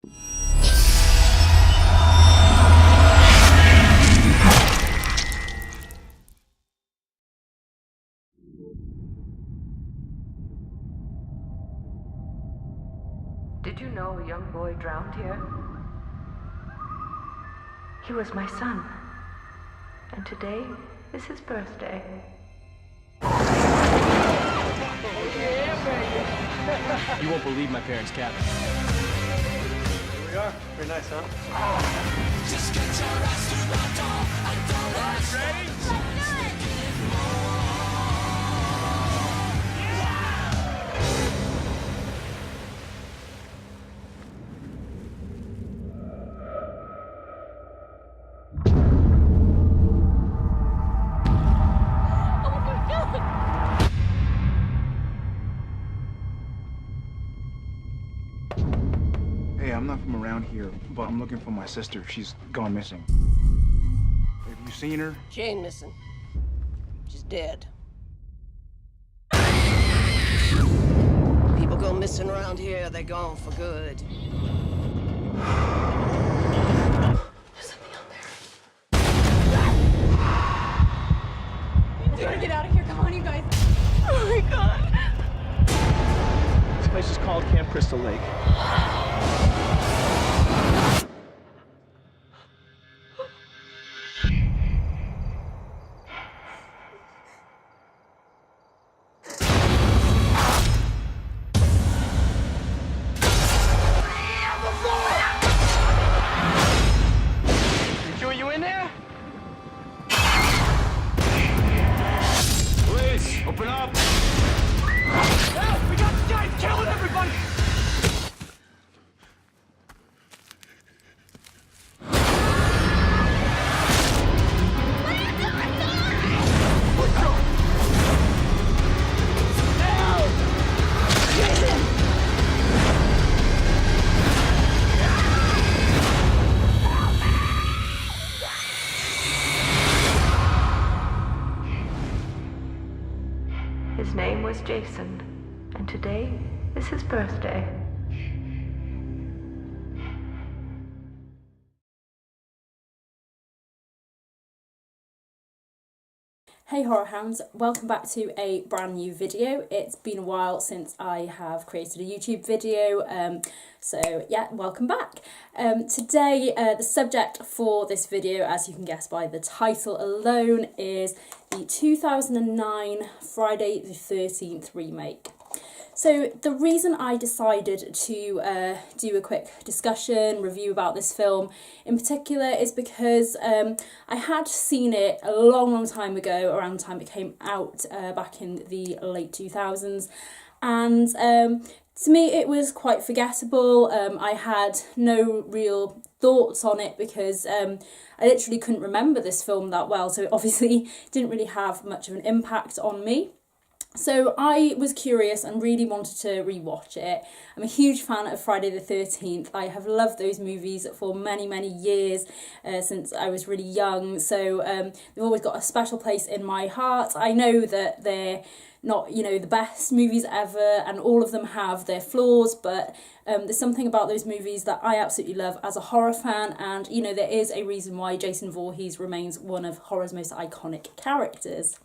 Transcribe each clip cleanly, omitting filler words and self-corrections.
Did you know a young boy drowned here? He was my son, and today is his birthday. You won't believe my parents' cabin. Here we are. Very nice, huh? Just get your ass to the door and don't ask. Ready? Hey, I'm not from around here, but I'm looking for my sister. She's gone missing. Have you seen her? She ain't missing. She's dead. People go missing around here, they're gone for good. There's something out there. We gotta get out of here. Come on, you guys. Oh my god. This place is called Camp Crystal Lake. You in there? Police, open up! Help! We got guys killing everybody! His name was Jason, and today is his birthday. Hey Horror Hounds, welcome back to a brand new video. It's been a while since I have created a YouTube video, so yeah, welcome back. Today, the subject for this video, as you can guess by the title alone, is the 2009 Friday the 13th remake. So the reason I decided to do a quick discussion, review about this film in particular is because I had seen it a long time ago, around the time it came out back in the late 2000s, and to me it was quite forgettable. I had no real thoughts on it because I literally couldn't remember this film that well, so it obviously didn't really have much of an impact on me. So I was curious and really wanted to rewatch it. I'm a huge fan of Friday the 13th. I have loved those movies for many years since I was really young. So they've always got a special place in my heart. I know that they're not, you know, the best movies ever, and all of them have their flaws, but there's something about those movies that I absolutely love as a horror fan, and you know, there is a reason why Jason Voorhees remains one of horror's most iconic characters.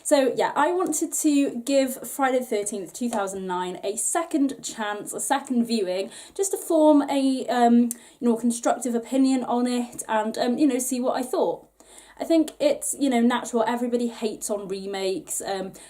So yeah, I wanted to give Friday the 13th 2009 a second chance, a second viewing, just to form a you know, constructive opinion on it, and you know, see what I thought. I think it's, you know, natural. Everybody hates on remakes,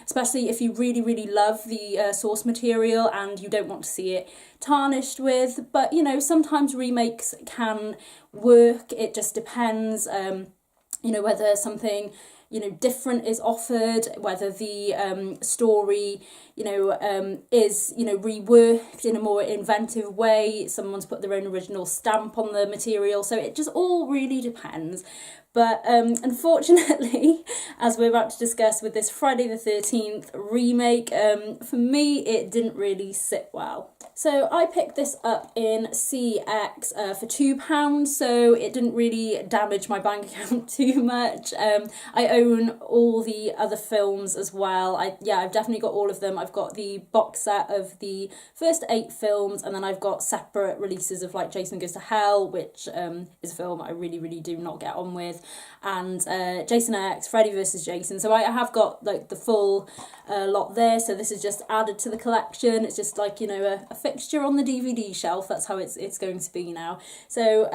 especially if you really love the source material and you don't want to see it tarnished with. But, you know, sometimes remakes can work. It just depends, you know, whether something, you know, different is offered, whether the story, you know, is, you know, reworked in a more inventive way. Someone's put their own original stamp on the material. So it just all really depends. But unfortunately, as we're about to discuss with this Friday the 13th remake, for me, it didn't really sit well. So I picked this up in CX for £2, so it didn't really damage my bank account too much. I own all the other films as well. I've definitely got all of them. I've got the box set of the first 8 films, and then I've got separate releases of like Jason Goes to Hell, which is a film I really, really do not get on with, and Jason X, Freddy vs. Jason. So I have got like the full lot there. So this is just added to the collection. It's just like, you know, a fixture on the DVD shelf. That's how it's going to be now. So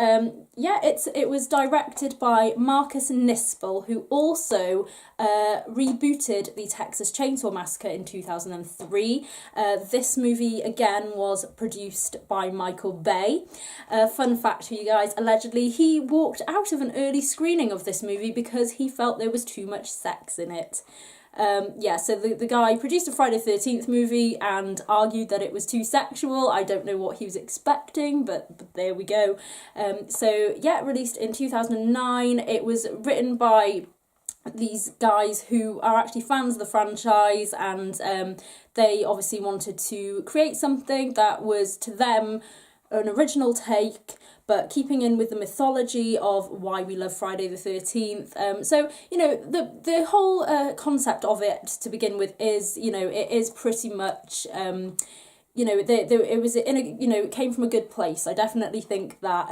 it was directed by Marcus Nispel, who also rebooted the Texas Chainsaw Massacre in 2003. This movie again was produced by Michael Bay. Fun fact for you guys, allegedly he walked out of an early screening of this movie because he felt there was too much sex in it. So the guy produced a Friday the 13th movie and argued that it was too sexual. I don't know what he was expecting, but there we go. Released in 2009. It was written by these guys who are actually fans of the franchise, and they obviously wanted to create something that was, to them, an original take, but keeping in with the mythology of why we love Friday the 13th. The whole concept of it, to begin with, is, you know, it is pretty much, it came from a good place. I definitely think that.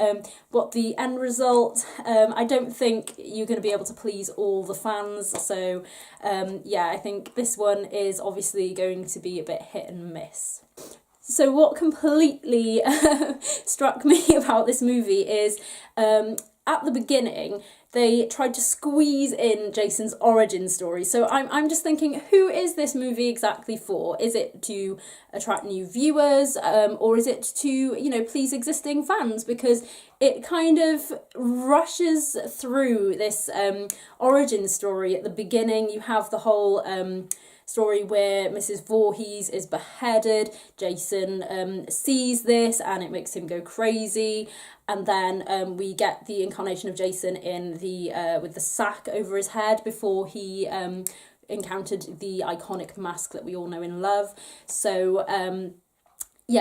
But the end result, I don't think you're going to be able to please all the fans. So, I think this one is obviously going to be a bit hit and miss. So what completely struck me about this movie is at the beginning they tried to squeeze in Jason's origin story. So I'm just thinking, who is this movie exactly for? Is it to attract new viewers, or is it to, you know, please existing fans? Because it kind of rushes through this origin story. At the beginning you have the whole story where Mrs. Voorhees is beheaded. Jason sees this and it makes him go crazy, and then we get the incarnation of Jason in the with the sack over his head before he encountered the iconic mask that we all know and love. So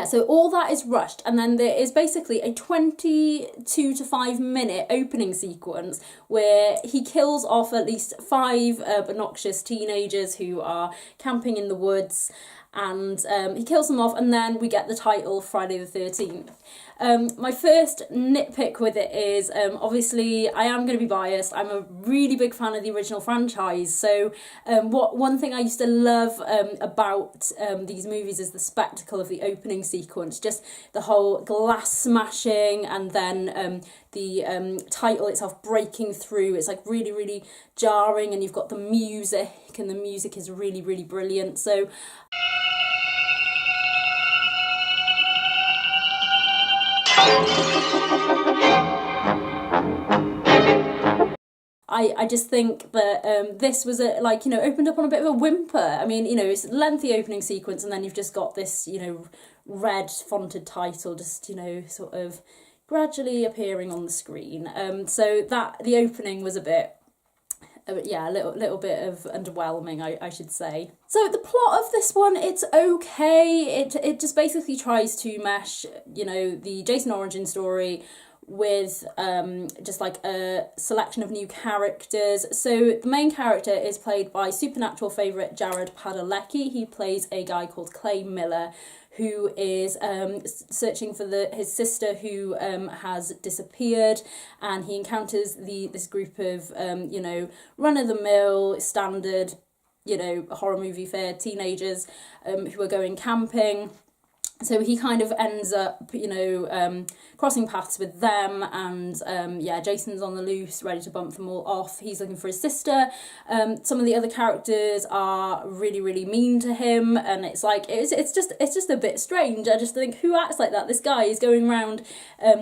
so all that is rushed, and then there is basically a 22 to 5 minute opening sequence where he kills off at least 5 obnoxious teenagers who are camping in the woods, and he kills them off, and then we get the title Friday the 13th. My first nitpick with it is, obviously I am going to be biased. I'm a really big fan of the original franchise. So one thing I used to love about these movies is the spectacle of the opening sequence, just the whole glass smashing, and then the title itself breaking through. It's like really, really jarring, and you've got the music, and the music is really, really brilliant. So I just think that this was opened up on a bit of a whimper. I mean, you know, it's a lengthy opening sequence, and then you've just got this, you know, red fonted title just, you know, sort of gradually appearing on the screen. So that the opening was a bit, a little bit of underwhelming, I should say. So the plot of this one, it's okay. It just basically tries to mesh, you know, the Jason origin story with just like a selection of new characters. So the main character is played by Supernatural favourite Jared Padalecki. He plays a guy called Clay Miller, who is searching for his sister who has disappeared, and he encounters this group of run-of-the-mill standard, you know, horror movie fare teenagers who are going camping. So he kind of ends up, you know, crossing paths with them, and Jason's on the loose, ready to bump them all off. He's looking for his sister. Some of the other characters are really, really mean to him, and it's like it's just a bit strange. I just think, who acts like that? This guy is going around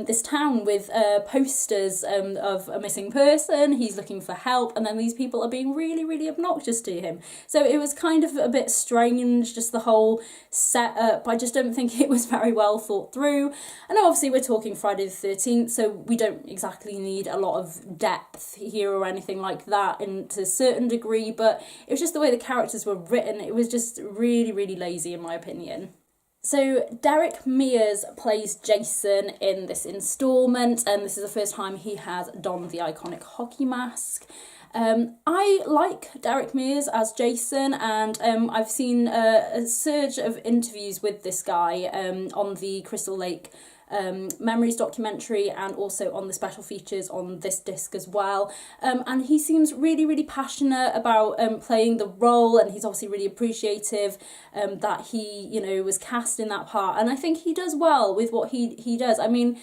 this town with posters of a missing person. He's looking for help, and then these people are being really, really obnoxious to him. So it was kind of a bit strange, just the whole setup. I just don't think it was very well thought through. I know obviously we're talking Friday the 13th, so we don't exactly need a lot of depth here or anything like that, and to a certain degree, but it was just the way the characters were written. It was just really, really lazy in my opinion. So Derek Mears plays Jason in this instalment, and this is the first time he has donned the iconic hockey mask. I like Derek Mears as Jason, and I've seen a surge of interviews with this guy on the Crystal Lake Memories documentary, and also on the special features on this disc as well, and he seems really passionate about playing the role, and he's obviously really appreciative that he, you know, was cast in that part, and I think he does well with what he does. I mean,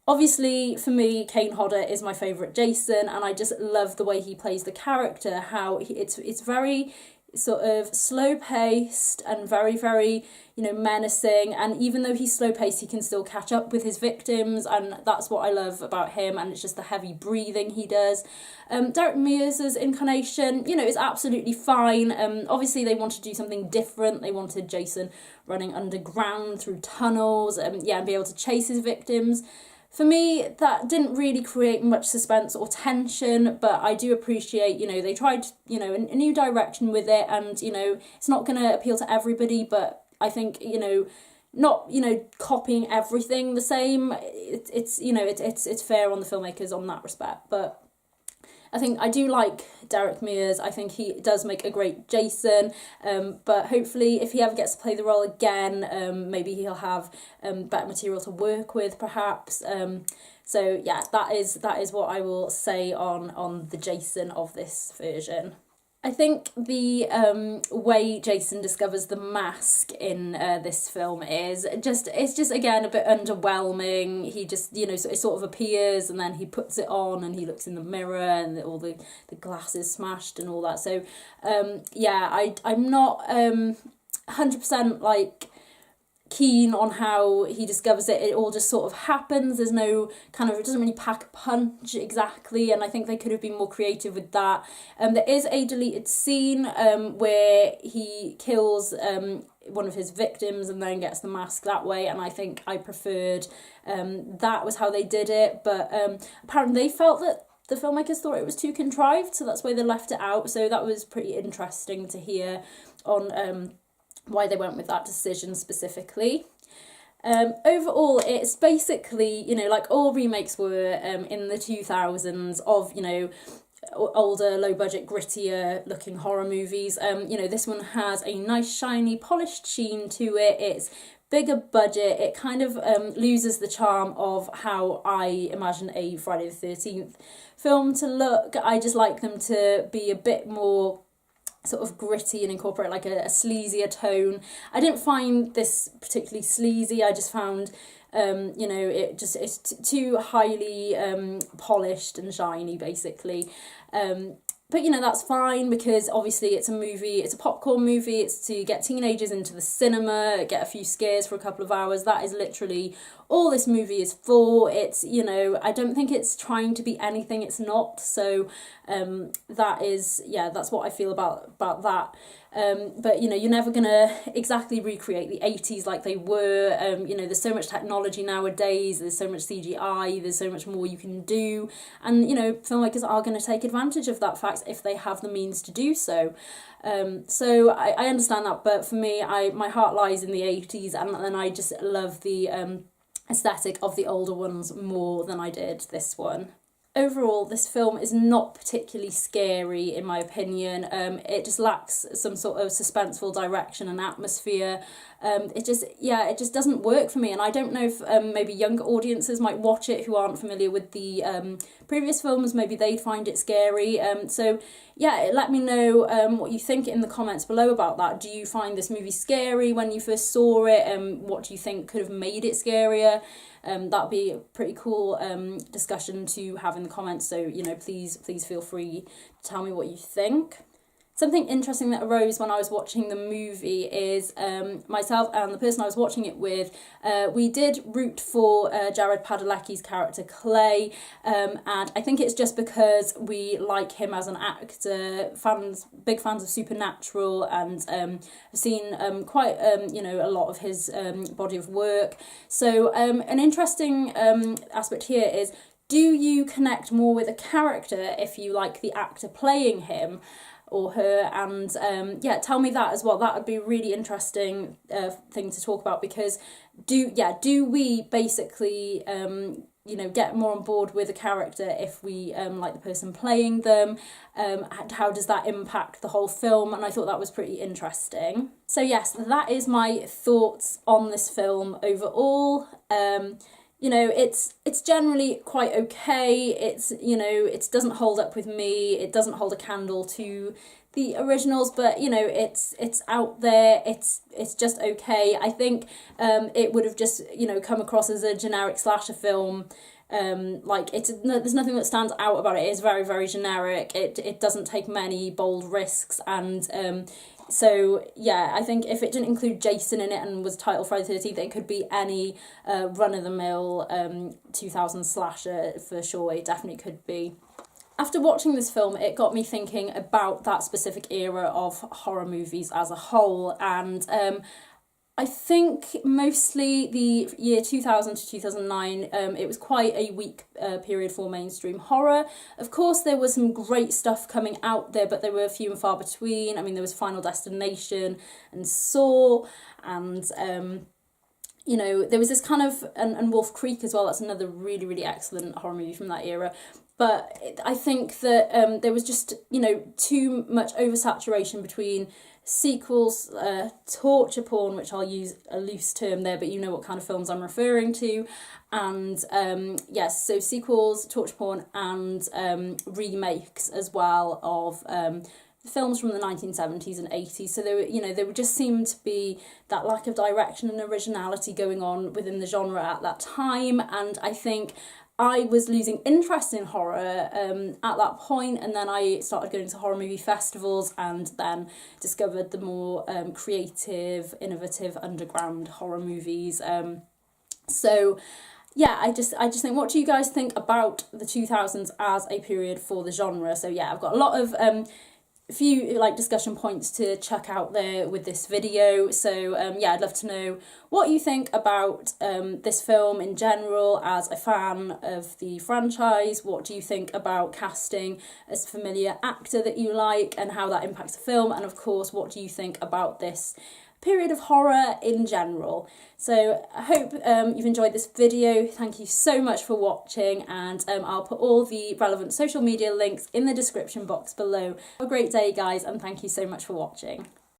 obviously for me, Kane Hodder is my favourite Jason, and I just love the way he plays the character, how it's very sort of slow paced and very, you know, menacing, and even though he's slow paced, he can still catch up with his victims, and that's what I love about him, and it's just the heavy breathing he does. Derek Mears' incarnation, you know, is absolutely fine. Obviously they wanted to do something different. They wanted Jason running underground through tunnels, and be able to chase his victims. For me, that didn't really create much suspense or tension, but I do appreciate, you know, they tried, you know, a new direction with it, and, you know, it's not going to appeal to everybody, but I think, you know, not, you know, copying everything the same, it's you know, it's fair on the filmmakers on that respect, but I think I do like Derek Mears. I think he does make a great Jason, but hopefully if he ever gets to play the role again, maybe he'll have better material to work with, perhaps. So yeah, that is what I will say on the Jason of this version. I think the way Jason discovers the mask in this film is just again a bit underwhelming. He just, you know, it sort of appears and then he puts it on and he looks in the mirror and all the glass is smashed and all that. So I'm not 100% like keen on how he discovers it. It all just sort of happens. There's no kind of, it doesn't really pack a punch exactly, and I think they could have been more creative with that. There is a deleted scene where he kills one of his victims and then gets the mask that way, and I think I preferred that was how they did it, but apparently they felt that the filmmakers thought it was too contrived, so that's why they left it out. So that was pretty interesting to hear on why they went with that decision specifically. Overall, it's basically, you know, like all remakes were in the 2000s of, you know, older, low-budget, grittier looking horror movies. You know, this one has a nice, shiny, polished sheen to it. It's bigger budget. It kind of loses the charm of how I imagine a Friday the 13th film to look. I just like them to be a bit more sort of gritty and incorporate like a sleazier tone. I didn't find this particularly sleazy. I just found you know, it's too highly polished and shiny basically. But, you know, that's fine because obviously it's a movie, it's a popcorn movie, it's to get teenagers into the cinema, get a few scares for a couple of hours. That is literally all this movie is for. It's, you know, I don't think it's trying to be anything it's not. So that is, yeah, that's what I feel about that. But, you know, you're never going to exactly recreate the 80s like they were. You know, there's so much technology nowadays, there's so much CGI, there's so much more you can do. And, you know, filmmakers are going to take advantage of that fact if they have the means to do so. So I understand that, but for me, my heart lies in the 80s, and I just love the aesthetic of the older ones more than I did this one. Overall, this film is not particularly scary, in my opinion. It just lacks some sort of suspenseful direction and atmosphere. It just doesn't work for me, and I don't know if maybe younger audiences might watch it who aren't familiar with the previous films. Maybe they'd find it scary. So yeah, let me know what you think in the comments below about that. Do you find this movie scary when you first saw it? What do you think could have made it scarier? That'd be a pretty cool discussion to have in the comments, so, you know, please feel free to tell me what you think. Something interesting that arose when I was watching the movie is myself and the person I was watching it with, we did root for Jared Padalecki's character Clay, and I think it's just because we like him as an actor, big fans of Supernatural, and have seen quite you know, a lot of his body of work. So an interesting aspect here is, do you connect more with a character if you like the actor playing him? or her, and yeah, tell me that as well. That would be a really interesting thing to talk about, because do we basically you know, get more on board with a character if we like the person playing them? How does that impact the whole film? And I thought that was pretty interesting. So yes, that is my thoughts on this film overall. You know, it's generally quite okay. It's, you know, it doesn't hold up with me. It doesn't hold a candle to the originals, but you know, it's out there. It's just okay. I think it would have just, you know, come across as a generic slasher film. Like there's nothing that stands out about it. It is very, very generic. It doesn't take many bold risks, and so yeah, I think if it didn't include Jason in it and was titled Friday the 13th, it could be any run-of-the-mill 2000 slasher for sure. It definitely could be. After watching this film, it got me thinking about that specific era of horror movies as a whole, and I think mostly the year 2000 to 2009, it was quite a weak period for mainstream horror. Of course, there was some great stuff coming out there, but they were few and far between. I mean, there was Final Destination and Saw, and you know, there was this kind of, and Wolf Creek as well. That's another really, really excellent horror movie from that era. But I think that there was just, you know, too much oversaturation between sequels, torture porn, which I'll use a loose term there, but you know what kind of films I'm referring to, and yes, so sequels, torture porn, and remakes as well of films from the 1970s and 80s. So there were, you know, there would just seem to be that lack of direction and originality going on within the genre at that time, and I think I was losing interest in horror at that point, and then I started going to horror movie festivals and then discovered the more creative, innovative, underground horror movies. So yeah, I just think, what do you guys think about the 2000s as a period for the genre? So yeah, I've got a lot of few like discussion points to chuck out there with this video, so yeah, I'd love to know what you think about this film in general as a fan of the franchise. What do you think about casting a familiar actor that you like and how that impacts the film, and of course, what do you think about this period of horror in general? So I hope you've enjoyed this video. Thank you so much for watching, and I'll put all the relevant social media links in the description box below. Have a great day, guys, and thank you so much for watching.